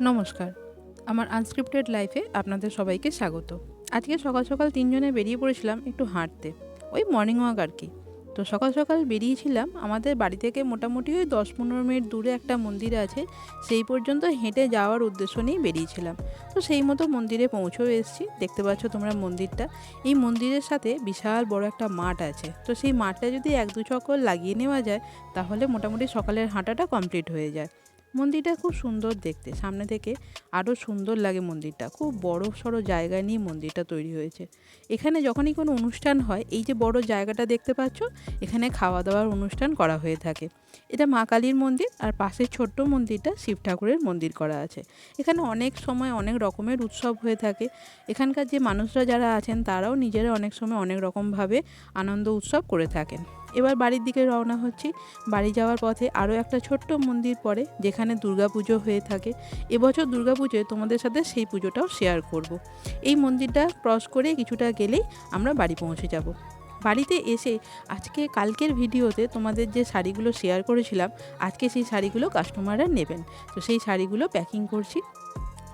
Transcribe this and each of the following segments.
নমস্কার, আমার আনস্ক্রিপ্টেড লাইফে আপনাদের সবাইকে স্বাগত। আজকে সকাল সকাল ৩ জনে বেরিয়ে পড়েছিলাম একটু হাঁটতে, ওই মর্নিং ওয়াক আর কি। তো সকাল সকাল বেরিয়েছিলাম, আমাদের বাড়ি থেকে মোটামুটি ওই ১০-১৫ মিনিট দূরে একটা মন্দির আছে, সেই পর্যন্ত হেঁটে যাওয়ার উদ্দেশ্য নিয়েই বেরিয়েছিলাম। তো সেই মতো মন্দিরে পৌঁছেও এসেছি, দেখতে পাচ্ছ তোমরা মন্দিরটা। এই মন্দিরের সাথে বিশাল বড় একটা মাঠ আছে, তো সেই মাঠটা যদি ১-২ চক্কর লাগিয়ে নেওয়া যায় তাহলে মোটামুটি সকালের হাঁটাটা কমপ্লিট হয়ে যায়। মন্দিরটা খুব সুন্দর দেখতে, সামনে থেকে আরও সুন্দর লাগে মন্দিরটা। খুব বড় সড়ো জায়গা নিয়ে মন্দিরটা তৈরি হয়েছে। এখানে যখনই কোনো অনুষ্ঠান হয়, এই যে বড় জায়গাটা দেখতে পাচ্ছ, এখানে খাওয়া দাওয়ার অনুষ্ঠান করা হয়ে থাকে। এটা মা কালীর মন্দির, আর পাশের ছোট্ট মন্দিরটা শিব ঠাকুরের মন্দির করা আছে। এখানে অনেক সময় অনেক রকমের উৎসব হয়ে থাকে। এখানকার যে মানুষরা যারা আছেন তারাও নিজেরা অনেক সময় অনেক রকমভাবে আনন্দ উৎসব করে থাকেন। এবার বাড়ির দিকে রওনা হচ্ছি। বাড়ি যাওয়ার পথে আরও একটা ছোট্ট মন্দির পড়ে, যেখানে দুর্গাপুজো হয়ে থাকে। এবছর দুর্গাপুজোয় তোমাদের সাথে সেই পুজোটাও শেয়ার করব। এই মন্দিরটা ক্রস করে কিছুটা গেলেই আমরা বাড়ি পৌঁছে যাব। বাড়িতে এসে আজকে কালকের ভিডিওতে তোমাদের যে শাড়িগুলো শেয়ার করেছিলাম, আজকে সেই শাড়িগুলো কাস্টমাররা নেবেন। তো সেই শাড়িগুলো প্যাকিং করছি,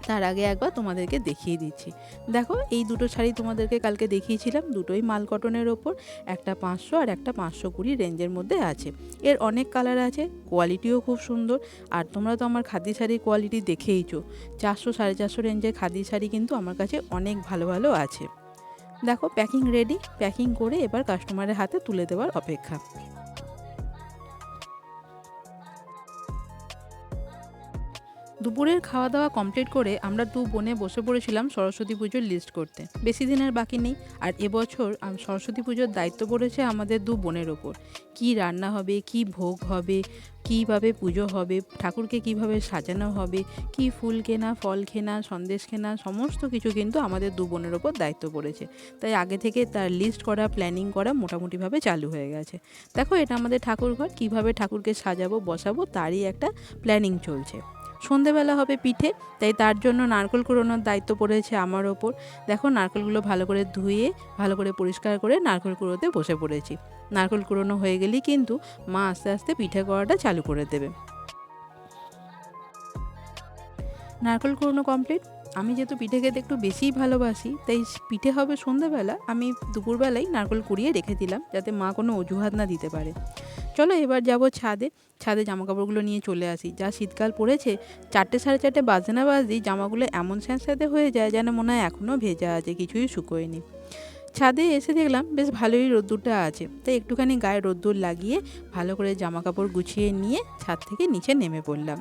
তার আগে একবার তোমাদেরকে দেখিয়ে দিচ্ছি। দেখো, এই দুটো শাড়ি তোমাদেরকে কালকে দেখিয়েছিলাম, দুটোই মাল কটনের ওপর। একটা ৫০০ আর একটা ৫২০ রেঞ্জের মধ্যে আছে। এর অনেক কালার আছে, কোয়ালিটিও খুব সুন্দর। আর তোমরা তো আমার খাদি শাড়ির কোয়ালিটি দেখেইছো। ৪০০-৪৫০ রেঞ্জের খাদি শাড়ি কিন্তু আমার কাছে অনেক ভালো ভালো আছে। দেখো, প্যাকিং রেডি, প্যাকিং করে এবার কাস্টমারের হাতে তুলে দেওয়ার অপেক্ষা। দুপুরের খাওয়া দাওয়া কমপ্লিট করে আমরা দু বোনে বসে পড়েছিলাম সরস্বতী পুজোর লিস্ট করতে। বেশি দিন আর বাকি নেই, আর এবছর সরস্বতী পুজোর দায়িত্ব পড়েছে আমাদের দু বোনের ওপর। কী রান্না হবে, কী ভোগ হবে, কীভাবে পুজো হবে, ঠাকুরকে কীভাবে সাজানো হবে, কী ফুল কেনা, ফল কেনা, সন্দেশ কেনা, সমস্ত কিছু কিন্তু আমাদের দু বোনের ওপর দায়িত্ব পড়েছে। তাই আগে থেকে তার লিস্ট করা, প্ল্যানিং করা মোটামুটিভাবে চালু হয়ে গেছে। দেখো, এটা আমাদের ঠাকুরঘর, কীভাবে ঠাকুরকে সাজাবো বসাবো তারই একটা প্ল্যানিং চলছে। সন্ধেবেলা হবে পিঠে, তাই তার জন্য নারকেল কুড়োনোর দায়িত্ব পড়েছে আমার ওপর। দেখো, নারকেলগুলো ভালো করে ধুয়ে ভালো করে পরিষ্কার করে নারকেল কুড়োতে বসে পড়েছি। নারকেল কুড়োনো হয়ে গেলেই কিন্তু মা আস্তে আস্তে পিঠে করাটা চালু করে দেবে। নারকেল কুড়োনো কমপ্লিট। আমি যেহেতু পিঠে খেতে একটু বেশিই ভালোবাসি, তাই পিঠে হবে সন্ধ্যেবেলা, আমি দুপুরবেলায় নারকেল কুড়িয়ে রেখে দিলাম, যাতে মা কোনো অজুহাত না দিতে পারে। চলো এবার যাব ছাদে। ছাদে জামাকাপড়গুলো নিয়ে চলে আসি। যা শীতকাল পড়েছে, ৪টে-৪.৩০ বাজে না বাজতেই জামাগুলো এমন স্যাঁতস্যাঁতে হয়ে যায় যেন মনে হয় এখনও ভেজা আছে, কিছুই শুকোয়নি। ছাদে এসে দেখলাম বেশ ভালোই রোদ্দুরটা আছে, তাই একটুখানি গায়ে রোদ্দুর লাগিয়ে ভালো করে জামাকাপড় গুছিয়ে নিয়ে ছাদ থেকে নিচে নেমে পড়লাম।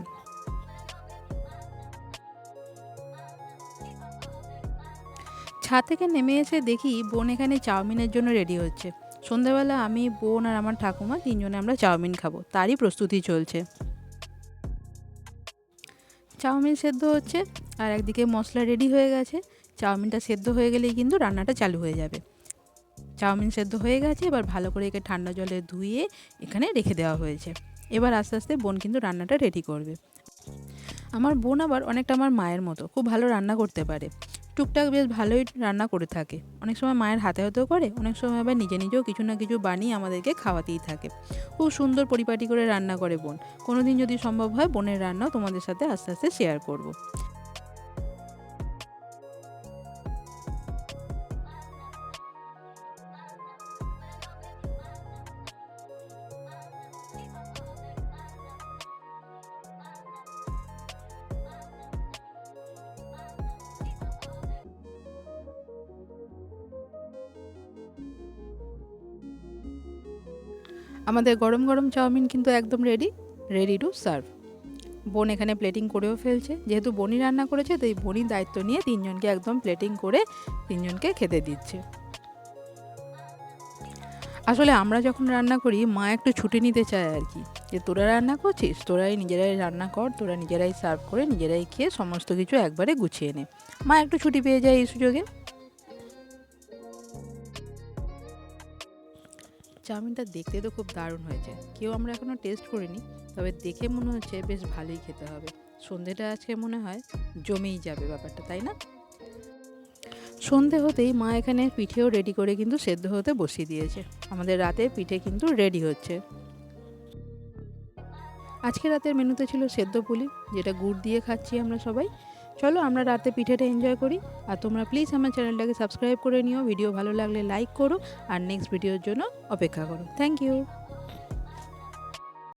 ছাদ থেকে নেমে এসে দেখি বোন এখানে চাউমিনের জন্য রেডি হচ্ছে। সন্ধ্যাবেলা আমি, বোন আর আমার ঠাকুমা তিনজনে আমরা চাউমিন খাবো, তারই প্রস্তুতি চলছে। চাউমিন সেদ্ধ হচ্ছে, আর একদিকে মশলা রেডি হয়ে গেছে। চাউমিনটা সেদ্ধ হয়ে গেলেই কিন্তু রান্নাটা চালু হয়ে যাবে। চাউমিন সেদ্ধ হয়ে গেছে, এবার ভালো করে একে ঠান্ডা জলে ধুয়ে এখানে রেখে দেওয়া হয়েছে। এবার আস্তে আস্তে বোন কিন্তু রান্নাটা রেডি করবে। আমার বোন আবার অনেকটা আমার মায়ের মতো, খুব ভালো রান্না করতে পারে। টুকটাক বেশ ভালোই রান্না করে থাকে। অনেক সময় মায়ের হাতে হাতেও করে, অনেক সময় আবার নিজে নিজেও কিছু না কিছু বানিয়ে আমাদেরকে খাওয়াতেই থাকে। খুব সুন্দর পরিপাটি করে রান্না করে বোন। কোনো দিন যদি সম্ভব হয় বোনের রান্নাও তোমাদের সাথে আস্তে আস্তে শেয়ার করব। আমাদের গরম গরম চাউমিন কিন্তু একদম রেডি, রেডি টু সার্ভ। বোন এখানে প্লেটিং করেও ফেলছে। যেহেতু বোনই রান্না করেছে, তাই বোনই দায়িত্ব নিয়ে তিনজনকে একদম প্লেটিং করে তিনজনকে খেতে দিচ্ছে। আসলে আমরা যখন রান্না করি, মা একটু ছুটি নিতে চায় আর কি, যে তোরা রান্না করছিস, তোরাই নিজেরাই রান্না কর, তোরা নিজেরাই সার্ভ করে নিজেরাই খেয়ে সমস্ত কিছু একবারে গুছিয়ে নে। মা একটু ছুটি পেয়ে যায় এই সুযোগে। চাউমিনটা দেখতে তো খুব দারুণ হয়েছে, কেউ আমরা এখনও টেস্ট করিনি, তবে দেখে মনে হচ্ছে বেশ ভালোই খেতে হবে। সন্ধেটা আজকে মনে হয় জমেই যাবে ব্যাপারটা, তাই না? সন্ধে হতেই মা এখানে পিঠেও রেডি করে কিন্তু সেদ্ধ হতে বসিয়ে দিয়েছে। আমাদের রাতে পিঠে কিন্তু রেডি হচ্ছে। আজকে রাতের মেনুতে ছিল সেদ্ধ পুলি, যেটা গুড় দিয়ে খাচ্ছি আমরা সবাই। চলো আমরা রাতে পিঠেটা এনজয় করি। আর তোমরা প্লিজ আমার চ্যানেলটাকে সাবস্ক্রাইব করে নিও, ভিডিও ভালো লাগলে লাইক করো, আর নেক্সট ভিডিওর জন্য অপেক্ষা করো। Thank you.